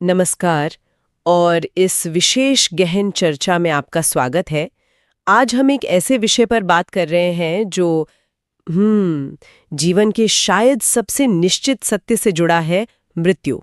नमस्कार और इस विशेष गहन चर्चा में आपका स्वागत है। आज हम एक ऐसे विषय पर बात कर रहे हैं जो जीवन के शायद सबसे निश्चित सत्य से जुड़ा है, मृत्यु।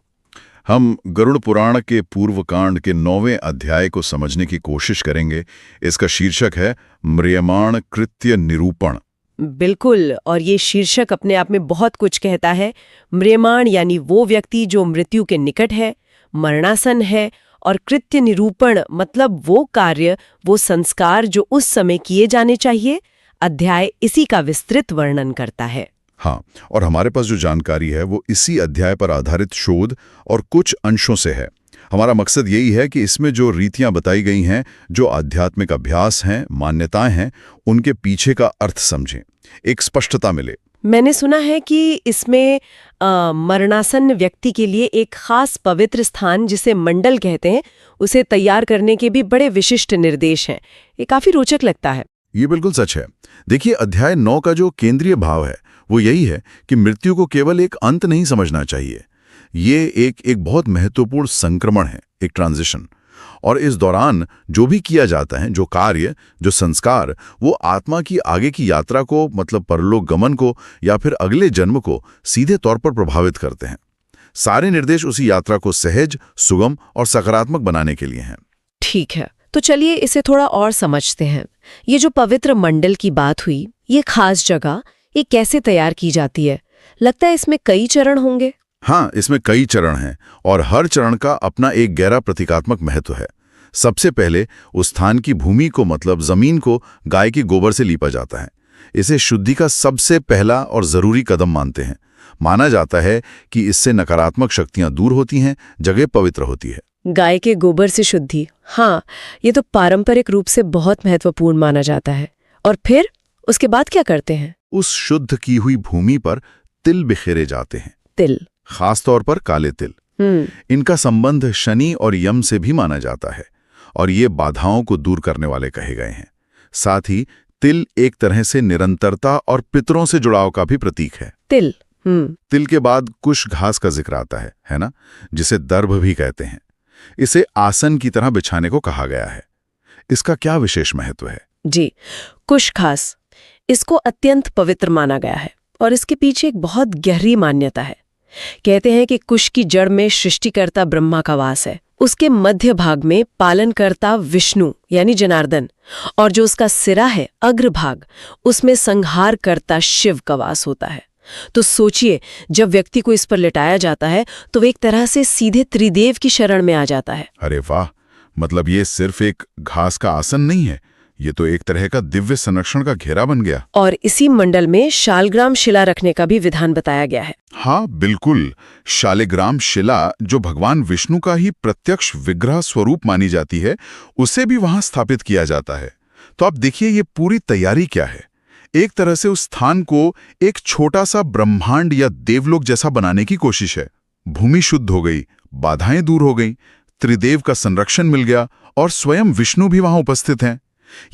हम गरुड़ पुराण के पूर्व कांड के 9वें अध्याय को समझने की कोशिश करेंगे। इसका शीर्षक है म्रियमाण कृत्य निरूपण। बिल्कुल, और ये शीर्षक अपने आप में बहुत कुछ कहता है। म्रियमाण यानी वो व्यक्ति जो मृत्यु के निकट है, मरणासन है, और कृत्य निरूपण मतलब वो कार्य, वो संस्कार जो उस समय किए जाने चाहिए। अध्याय इसी का विस्तृत वर्णन करता है। हाँ, और हमारे पास जो जानकारी है वो इसी अध्याय पर आधारित शोध और कुछ अंशों से है। हमारा मकसद यही है कि इसमें जो रीतियां बताई गई हैं, जो आध्यात्मिक अभ्यास हैं, मान्यताएं हैं, उनके पीछे का अर्थ समझें, एक स्पष्टता मिले। मैंने सुना है कि इसमें मरणासन्न व्यक्ति के लिए एक खास पवित्र स्थान, जिसे मंडल कहते हैं, उसे तैयार करने के भी बड़े विशिष्ट निर्देश हैं। ये काफी रोचक लगता है। ये बिल्कुल सच है। देखिए, अध्याय 9 का जो केंद्रीय भाव है वो यही है कि मृत्यु को केवल एक अंत नहीं समझना चाहिए। ये एक बहुत महत्वपूर्ण संक्रमण है, एक ट्रांजिशन। और इस दौरान जो भी किया जाता है, जो कार्य, जो संस्कार, वो आत्मा की आगे की यात्रा को, मतलब परलोक गमन को या फिर अगले जन्म को सीधे तौर पर प्रभावित करते हैं। सारे निर्देश उसी यात्रा को सहज, सुगम और सकारात्मक बनाने के लिए हैं। ठीक है, तो चलिए इसे थोड़ा और समझते हैं। ये जो पवित्र मंडल की बात हुई, ये खास जगह, ये कैसे तैयार की जाती है? लगता है इसमें कई चरण होंगे। हाँ, इसमें कई चरण हैं और हर चरण का अपना एक गहरा प्रतीकात्मक महत्व है। सबसे पहले उस स्थान की भूमि को, मतलब जमीन को, गाय के गोबर से लीपा जाता है। इसे शुद्धि का सबसे पहला और जरूरी कदम मानते हैं। माना जाता है कि इससे नकारात्मक शक्तियां दूर होती हैं, जगह पवित्र होती है। गाय के गोबर से शुद्धि, हाँ, ये तो पारंपरिक रूप से बहुत महत्वपूर्ण माना जाता है। और फिर उसके बाद क्या करते हैं? उस शुद्ध की हुई भूमि पर तिल बिखेरे जाते हैं। तिल, खासतौर पर काले तिल। इनका संबंध शनि और यम से भी माना जाता है और ये बाधाओं को दूर करने वाले कहे गए हैं। साथ ही तिल एक तरह से निरंतरता और पितरों से जुड़ाव का भी प्रतीक है। तिल के बाद कुश घास का जिक्र आता है ना, जिसे दर्भ भी कहते हैं। इसे आसन की तरह बिछाने को कहा गया है। इसका क्या विशेष महत्व है? जी, कुश घास, इसको अत्यंत पवित्र माना गया है और इसके पीछे एक बहुत गहरी मान्यता है। कहते हैं कि कुश की जड़ में सृष्टिकर्ता ब्रह्मा का वास है, उसके मध्य भाग में पालनकर्ता विष्णु यानी जनार्दन, और जो उसका सिरा है, अग्रभाग, उसमें संहारकर्ता शिव का वास होता है। तो सोचिए, जब व्यक्ति को इस पर लिटाया जाता है तो वो एक तरह से सीधे त्रिदेव की शरण में आ जाता है। अरे वाह, मतलब ये सिर्फ एक घास का आसन नहीं है, ये तो एक तरह का दिव्य संरक्षण का घेरा बन गया। और इसी मंडल में शालग्राम शिला रखने का भी विधान बताया गया है। हाँ बिल्कुल, शालिग्राम शिला, जो भगवान विष्णु का ही प्रत्यक्ष विग्रह स्वरूप मानी जाती है, उसे भी वहां स्थापित किया जाता है। तो आप देखिए, ये पूरी तैयारी क्या है। एक तरह से उस स्थान को एक छोटा सा ब्रह्मांड या देवलोक जैसा बनाने की कोशिश है। भूमि शुद्ध हो गई, बाधाएं दूर हो गई, त्रिदेव का संरक्षण मिल गया और स्वयं विष्णु भी वहां उपस्थित हैं।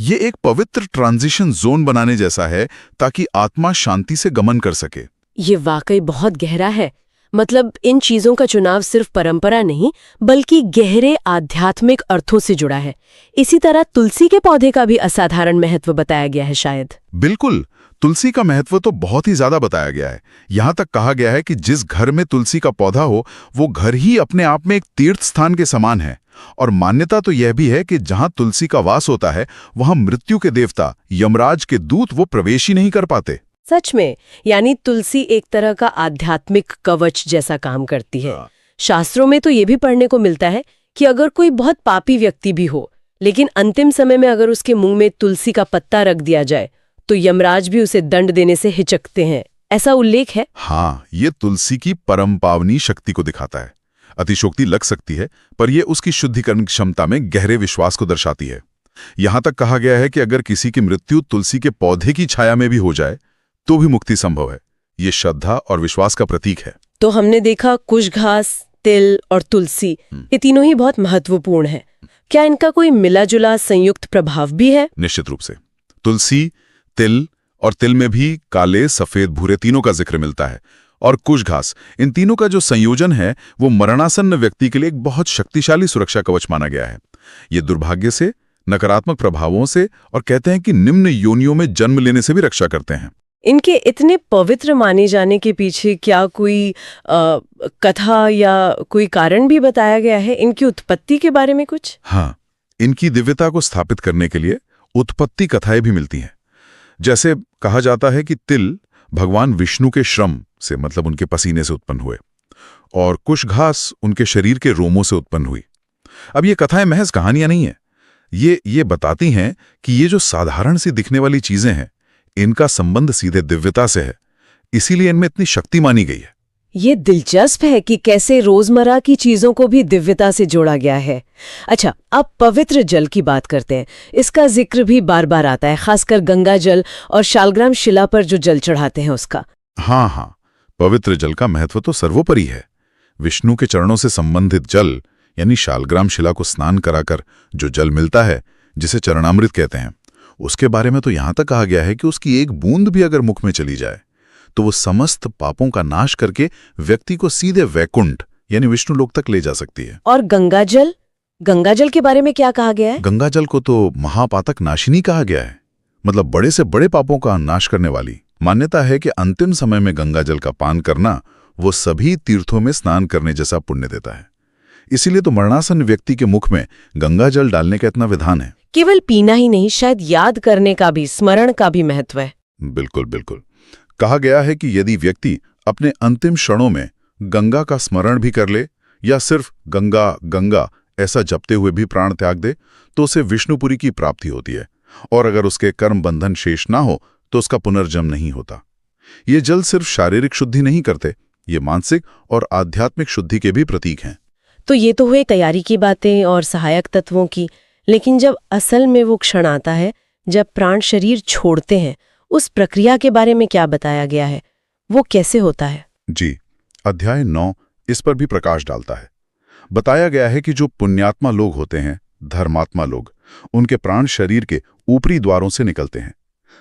ये एक पवित्र ट्रांजिशन जोन बनाने जैसा है, ताकि आत्मा शांति से गमन कर सके। ये वाकई बहुत गहरा है। मतलब इन चीजों का चुनाव सिर्फ परंपरा नहीं, बल्कि गहरे आध्यात्मिक अर्थों से जुड़ा है। इसी तरह तुलसी के पौधे का भी असाधारण महत्व बताया गया है शायद। बिल्कुल, तुलसी का महत्व तो बहुत ही ज्यादा बताया गया है। यहाँ तक कहा गया है कि जिस घर में तुलसी का पौधा हो, वो घर ही अपने आप में एक तीर्थ स्थान के समान है। और मान्यता तो यह भी है कि जहां तुलसी का वास होता है, वहां मृत्यु के देवता यमराज के दूत वो प्रवेश ही नहीं कर पाते। सच में, यानी तुलसी एक तरह का आध्यात्मिक कवच जैसा काम करती है। शास्त्रों में तो ये भी पढ़ने को मिलता है कि अगर कोई बहुत पापी व्यक्ति भी हो, लेकिन अंतिम समय में अगर उसके मुंह में तुलसी का पत्ता रख दिया जाए, तो यमराज भी उसे दंड देने से हिचकते हैं। ऐसा उल्लेख है। हाँ, ये तुलसी की परम पावनी शक्ति को दिखाता है। अतिशोक्ति लग सकती है, पर यह उसकी शुद्धिकरण क्षमता में गहरे विश्वास को दर्शाती है। यहां तक कहा गया है कि अगर किसी की मृत्यु तुलसी के पौधे की छाया में भी हो जाए, तो भी मुक्ति संभव है। ये श्रद्धा और विश्वास का प्रतीक है। तो हमने देखा कुश घास, तिल और तुलसी, ये तीनों ही बहुत महत्वपूर्ण है। क्या इनका कोई मिला जुला संयुक्त प्रभाव भी है? निश्चित रूप से। तुलसी, तिल, और तिल में भी काले, सफेद, भूरे तीनों का जिक्र मिलता है। और कुश घास, इन तीनों का जो संयोजन है वो मरणासन्न व्यक्ति के लिए एक बहुत शक्तिशाली सुरक्षा कवच माना गया है। ये दुर्भाग्य से, नकारात्मक प्रभावों से और कहते हैं कि निम्न योनियों में जन्म लेने से भी रक्षा करते हैं। इनके इतने पवित्र माने जाने के पीछे क्या कोई कथा या कोई कारण भी बताया गया है? इनकी उत्पत्ति के बारे में कुछ? हाँ, इनकी दिव्यता को स्थापित करने के लिए उत्पत्ति कथाएं भी मिलती हैं। जैसे कहा जाता है कि तिल भगवान विष्णु के श्रम से, मतलब उनके पसीने से उत्पन्न हुए, और कुश घास उनके शरीर के रोमों से उत्पन्न हुई। अब ये कथाएं महज कहानियां नहीं है, ये बताती हैं कि ये जो साधारण सी दिखने वाली चीजें हैं, इनका संबंध सीधे दिव्यता से है, इसीलिए इनमें इतनी शक्ति मानी गई है। ये दिलचस्प है कि कैसे रोजमर्रा की चीजों को भी दिव्यता से जोड़ा गया है। अच्छा, अब पवित्र जल की बात करते हैं। इसका जिक्र भी बार बार आता है, खासकर गंगा जल और शालग्राम शिला पर जो जल चढ़ाते हैं उसका। हाँ, पवित्र जल का महत्व तो सर्वोपरि है। विष्णु के चरणों से संबंधित जल, यानी शालग्राम शिला को स्नान कराकर जो जल मिलता है, जिसे चरणामृत कहते हैं, उसके बारे में तो यहां तक कहा गया है कि उसकी एक बूंद भी अगर मुख में चली जाए तो वो समस्त पापों का नाश करके व्यक्ति को सीधे वैकुंठ यानी विष्णु लोक तक ले जा सकती है। और गंगा जल के बारे में क्या कहा गया है? गंगा जल को तो महापातक नाशिनी कहा गया है, मतलब बड़े से बड़े पापों का नाश करने वाली। मान्यता है कि अंतिम समय में गंगा जल का पान करना वो सभी तीर्थों में स्नान करने जैसा पुण्य देता है। इसीलिए तो मरणासन्न व्यक्ति के मुख में गंगा जल डालने का इतना विधान है। केवल पीना ही नहीं, शायद याद करने का भी, स्मरण का भी महत्व है। बिल्कुल। कहा गया है कि यदि व्यक्ति अपने अंतिम क्षणों में गंगा का स्मरण भी कर ले या सिर्फ गंगा गंगा ऐसा जपते हुए भी प्राण त्याग दे तो उसे विष्णुपुरी की प्राप्ति होती है, और अगर उसके कर्म बंधन शेष ना हो तो उसका पुनर्जन्म नहीं होता। ये जल सिर्फ शारीरिक शुद्धि नहीं करते, ये मानसिक और आध्यात्मिक शुद्धि के भी प्रतीक हैं। तो ये तो हुए तैयारी की बातें और सहायक तत्वों की, लेकिन जब असल में वो क्षण आता है जब प्राण शरीर छोड़ते हैं, उस प्रक्रिया के बारे में क्या बताया गया है? वो कैसे होता है? जी, अध्याय 9 इस पर भी प्रकाश डालता है। बताया गया है कि जो पुण्यात्मा लोग होते हैं, धर्मात्मा लोग, उनके प्राण शरीर के ऊपरी द्वारों से निकलते हैं।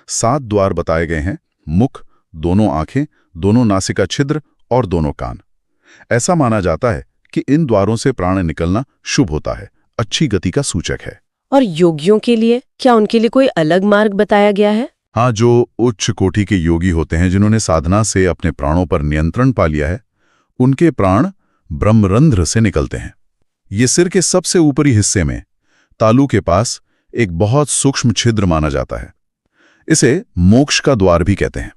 7 द्वार बताए गए हैं: मुख, दोनों आंखें, दोनों नासिका छिद्र और दोनों कान। ऐसा माना जाता है कि इन द्वारों से प्राण निकलना शुभ होता है, अच्छी गति का सूचक है। और योगियों के लिए क्या, उनके लिए कोई अलग मार्ग बताया गया है? हाँ, जो उच्च कोटि के योगी होते हैं, जिन्होंने साधना से अपने प्राणों पर नियंत्रण पा लिया है, उनके प्राण ब्रह्मरंध्र से निकलते हैं। ये सिर के सबसे ऊपरी हिस्से में तालू के पास एक बहुत सूक्ष्म छिद्र माना जाता है। इसे मोक्ष का द्वार भी कहते हैं।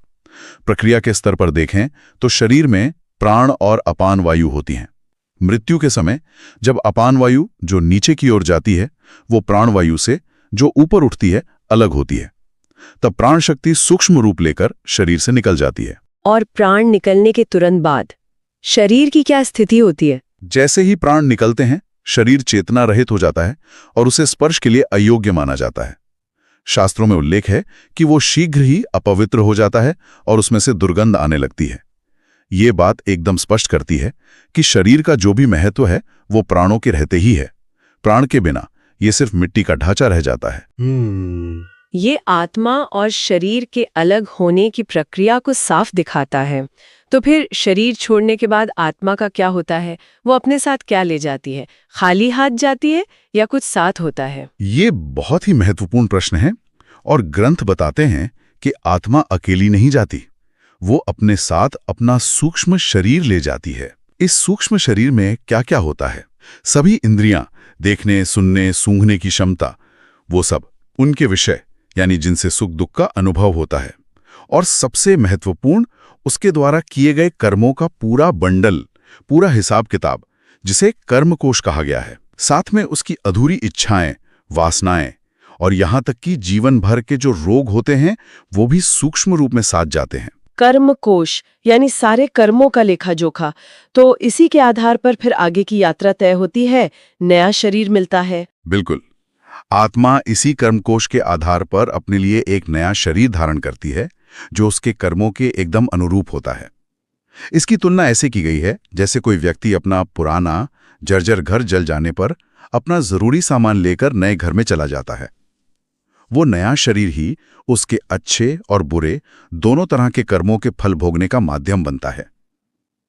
प्रक्रिया के स्तर पर देखें तो शरीर में प्राण और अपान वायु होती हैं। मृत्यु के समय जब अपान वायु जो नीचे की ओर जाती है वो प्राण वायु से जो ऊपर उठती है अलग होती है, तब प्राण शक्ति सूक्ष्म रूप लेकर शरीर से निकल जाती है। और प्राण निकलने के तुरंत बाद शरीर की क्या स्थिति होती है? जैसे ही प्राण निकलते हैं, शरीर चेतना रहित हो जाता है और उसे स्पर्श के लिए अयोग्य माना जाता है। शास्त्रों में उल्लेख है कि वो शीघ्र ही अपवित्र हो जाता है और उसमें से दुर्गंध आने लगती है। ये बात एकदम स्पष्ट करती है कि शरीर का जो भी महत्व है वो प्राणों के रहते ही है। प्राण के बिना ये सिर्फ मिट्टी का ढांचा रह जाता है। ये आत्मा और शरीर के अलग होने की प्रक्रिया को साफ दिखाता है। तो फिर शरीर छोड़ने के बाद आत्मा का क्या होता है? वो अपने साथ क्या ले जाती है? खाली हाथ जाती है या कुछ साथ होता है? ये बहुत ही महत्वपूर्ण प्रश्न है, और ग्रंथ बताते हैं कि आत्मा अकेली नहीं जाती, वो अपने साथ अपना सूक्ष्म शरीर ले जाती है। इस सूक्ष्म शरीर में क्या क्या होता है? सभी इंद्रियां, देखने, सुनने, सूंघने की क्षमता, वो सब उनके विषय यानी जिनसे सुख दुख का अनुभव होता है। और सबसे महत्वपूर्ण, उसके द्वारा किए गए कर्मों का पूरा बंडल, पूरा हिसाब किताब, जिसे कर्मकोश कहा गया है। साथ में उसकी अधूरी इच्छाएं, वासनाएं और यहां तक कि जीवन भर के जो रोग होते हैं वो भी सूक्ष्म रूप में साथ जाते हैं। कर्मकोश यानी सारे कर्मों का लेखा जोखा। तो इसी के आधार पर फिर आगे की यात्रा तय होती है, नया शरीर मिलता है। बिल्कुल, आत्मा इसी कर्मकोश के आधार पर अपने लिए एक नया शरीर धारण करती है जो उसके कर्मों के एकदम अनुरूप होता है। इसकी तुलना ऐसे की गई है जैसे कोई व्यक्ति अपना पुराना जर्जर घर जल जाने पर अपना जरूरी सामान लेकर नए घर में चला जाता है। वो नया शरीर ही उसके अच्छे और बुरे दोनों तरह के कर्मों के फल भोगने का माध्यम बनता है।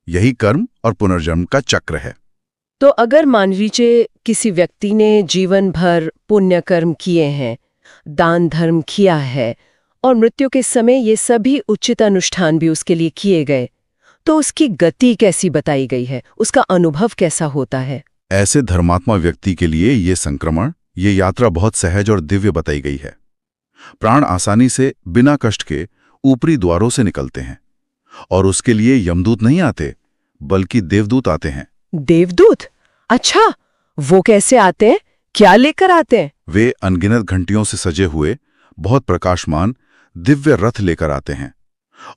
यही कर्म और पुनर्जन्म का चक्र है। तो अगर मान लीजिए किसी व्यक्ति ने जीवन भर पुण्य कर्म किए हैं, दान धर्म किया है और मृत्यु के समय ये सभी उचित अनुष्ठान भी उसके लिए किए गए, तो उसकी गति कैसी बताई गई है, उसका अनुभव कैसा होता है? ऐसे धर्मात्मा व्यक्ति के लिए ये यात्रा बहुत सहज और दिव्य बताई गई है। प्राण आसानी से बिना कष्ट के ऊपरी द्वारों से निकलते हैं और उसके लिए यमदूत नहीं आते बल्कि देवदूत आते हैं। देवदूत? अच्छा, वो कैसे आते हैं, क्या लेकर आते हैं? वे अनगिनत घंटियों से सजे हुए बहुत प्रकाशमान दिव्य रथ लेकर आते हैं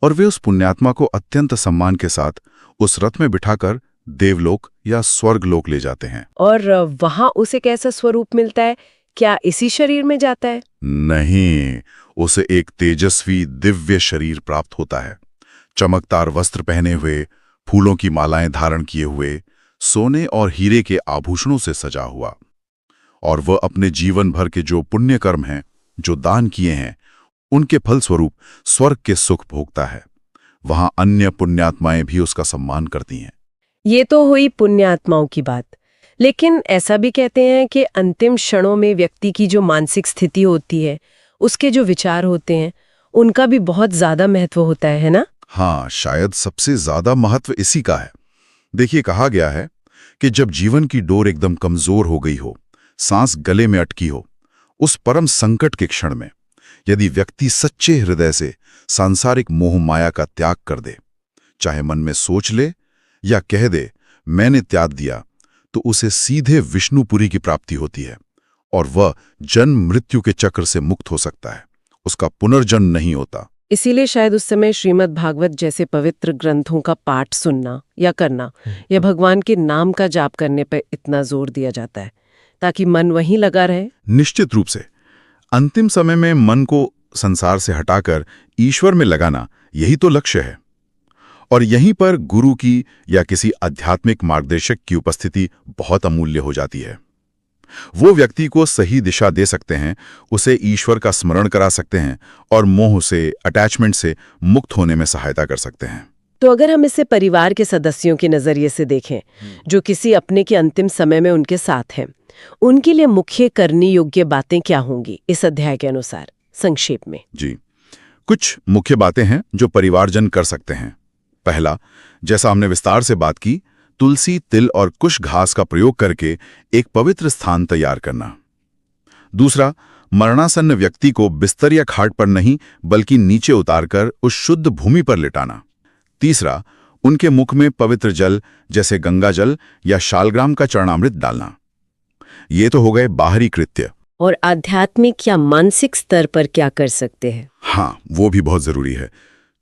और वे उस पुण्यात्मा को अत्यंत सम्मान के साथ उस रथ में बिठाकर देवलोक या स्वर्गलोक ले जाते हैं। और वहां उसे कैसा स्वरूप मिलता है? क्या इसी शरीर में जाता है? नहीं, उसे एक तेजस्वी दिव्य शरीर प्राप्त होता है, चमकदार वस्त्र पहने हुए, फूलों की मालाएं धारण किए हुए, सोने और हीरे के आभूषणों से सजा हुआ। और वह अपने जीवन भर के जो पुण्य कर्म हैं, जो दान किए हैं, उनके फलस्वरूप स्वर्ग के सुख भोगता है। वहां अन्य पुण्यात्माएं भी उसका सम्मान करती हैं। ये तो हुई पुण्यात्माओं की बात, लेकिन ऐसा भी कहते हैं कि अंतिम क्षणों में व्यक्ति की जो मानसिक स्थिति होती है, उसके जो विचार होते हैं, उनका भी बहुत ज्यादा महत्व होता है ना? हाँ, शायद सबसे ज्यादा महत्व इसी का है। देखिए, कहा गया है कि जब जीवन की डोर एकदम कमजोर हो गई हो, सांस गले में अटकी हो, उस परम संकट के क्षण में यदि व्यक्ति सच्चे हृदय से सांसारिक मोह माया का त्याग कर दे, चाहे मन में सोच ले या कह दे मैंने त्याग दिया, तो उसे सीधे विष्णुपुरी की प्राप्ति होती है और वह जन्म मृत्यु के चक्र से मुक्त हो सकता है। उसका पुनर्जन्म नहीं होता। इसीलिए शायद उस समय श्रीमद् भागवत जैसे पवित्र ग्रंथों का पाठ सुनना या करना या भगवान के नाम का जाप करने पर इतना जोर दिया जाता है, ताकि मन वहीं लगा रहे। निश्चित रूप से अंतिम समय में मन को संसार से हटाकर ईश्वर में लगाना, यही तो लक्ष्य है। और यहीं पर गुरु की या किसी आध्यात्मिक मार्गदर्शक की उपस्थिति बहुत अमूल्य हो जाती है। वो व्यक्ति को सही दिशा दे सकते हैं, उसे ईश्वर का स्मरण करा सकते हैं और मोह से, अटैचमेंट से मुक्त होने में सहायता कर सकते हैं। तो अगर हम इसे परिवार के सदस्यों के नजरिए से देखें, जो किसी अपने के अंतिम समय में उनके साथ हैं, उनके लिए मुख्य करने योग्य बातें क्या होंगी इस अध्याय के अनुसार, संक्षेप में? जी, कुछ मुख्य बातें हैं जो परिवारजन कर सकते हैं। पहला, जैसा हमने विस्तार से बात की, तुलसी, तिल और कुश घास का प्रयोग करके एक पवित्र स्थान तैयार करना। दूसरा, मरणासन्न व्यक्ति को बिस्तर या खाट पर नहीं बल्कि नीचे उतारकर उस शुद्ध भूमि पर लिटाना। तीसरा, उनके मुख में पवित्र जल जैसे गंगा जल या शालग्राम का चरणामृत डालना। ये तो हो गए बाहरी कृत्य। और आध्यात्मिक या मानसिक स्तर पर क्या कर सकते हैं? हाँ, वो भी बहुत जरूरी है।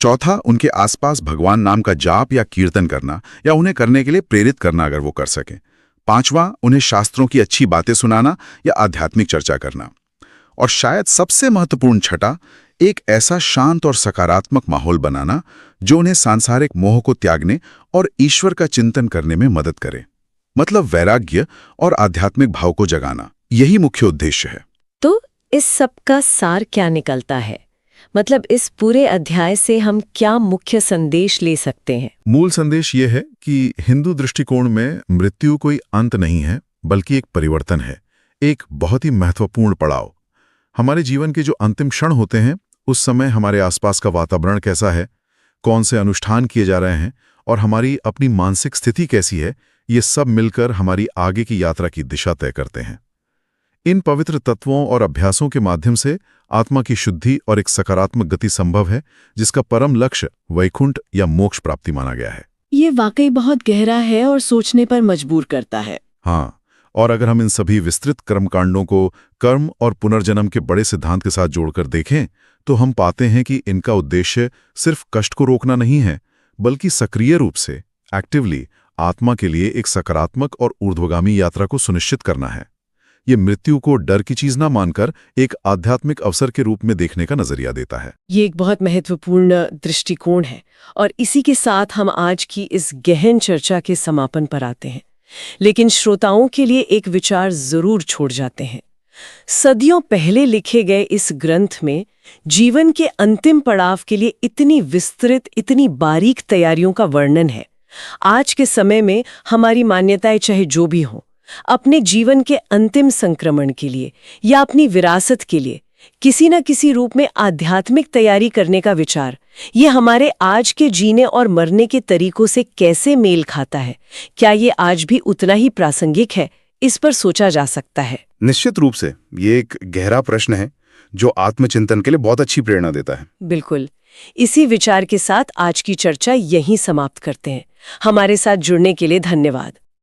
चौथा, उनके आसपास भगवान नाम का जाप या कीर्तन करना या उन्हें करने के लिए प्रेरित करना अगर वो कर सकें। पांचवा, उन्हें शास्त्रों की अच्छी बातें सुनाना या आध्यात्मिक चर्चा करना। और शायद सबसे महत्वपूर्ण छठा, एक ऐसा शांत और सकारात्मक माहौल बनाना जो उन्हें सांसारिक मोह को त्यागने और ईश्वर का चिंतन करने में मदद करे। मतलब वैराग्य और आध्यात्मिक भाव को जगाना, यही मुख्य उद्देश्य है। तो इस सब का सार क्या निकलता है? मतलब इस पूरे अध्याय से हम क्या मुख्य संदेश ले सकते हैं? मूल संदेश ये है कि हिंदू दृष्टिकोण में मृत्यु कोई अंत नहीं है, बल्कि एक परिवर्तन है, एक बहुत ही महत्वपूर्ण पड़ाव। हमारे जीवन के जो अंतिम क्षण होते हैं, उस समय हमारे आसपास का वातावरण कैसा है, कौन से अनुष्ठान किए जा रहे हैं और हमारी अपनी मानसिक स्थिति कैसी है, ये सब मिलकर हमारी आगे की यात्रा की दिशा तय करते हैं। इन पवित्र तत्वों और अभ्यासों के माध्यम से आत्मा की शुद्धि और एक सकारात्मक गति संभव है, जिसका परम लक्ष्य वैकुंठ या मोक्ष प्राप्ति माना गया है। ये वाकई बहुत गहरा है और सोचने पर मजबूर करता है। हाँ, और अगर हम इन सभी विस्तृत कर्मकांडों को कर्म और पुनर्जन्म के बड़े सिद्धांत के साथ जोड़कर देखें, तो हम पाते हैं कि इनका उद्देश्य सिर्फ कष्ट को रोकना नहीं है, बल्कि सक्रिय रूप से, एक्टिवली, आत्मा के लिए एक सकारात्मक और ऊर्ध्वगामी यात्रा को सुनिश्चित करना है। ये मृत्यु को डर की चीज ना मानकर एक आध्यात्मिक अवसर के रूप में देखने का नजरिया देता है। ये एक बहुत महत्वपूर्ण दृष्टिकोण है और इसी के साथ हम आज की इस गहन चर्चा के समापन पर आते हैं। लेकिन श्रोताओं के लिए एक विचार जरूर छोड़ जाते हैं। सदियों पहले लिखे गए इस ग्रंथ में जीवन के अंतिम पड़ाव के लिए इतनी विस्तृत, इतनी बारीक तैयारियों का वर्णन है, आज के समय में हमारी मान्यताएं चाहे जो भी हों, अपने जीवन के अंतिम संक्रमण के लिए या अपनी विरासत के लिए किसी न किसी रूप में आध्यात्मिक तैयारी करने का विचार, ये हमारे आज के जीने और मरने के तरीकों से कैसे मेल खाता है? क्या ये आज भी उतना ही प्रासंगिक है? इस पर सोचा जा सकता है। निश्चित रूप से ये एक गहरा प्रश्न है जो आत्मचिंतन के लिए बहुत अच्छी प्रेरणा देता है। बिल्कुल। इसी विचार के साथ आज की चर्चा यहीं समाप्त करते हैं। हमारे साथ जुड़ने के लिए धन्यवाद।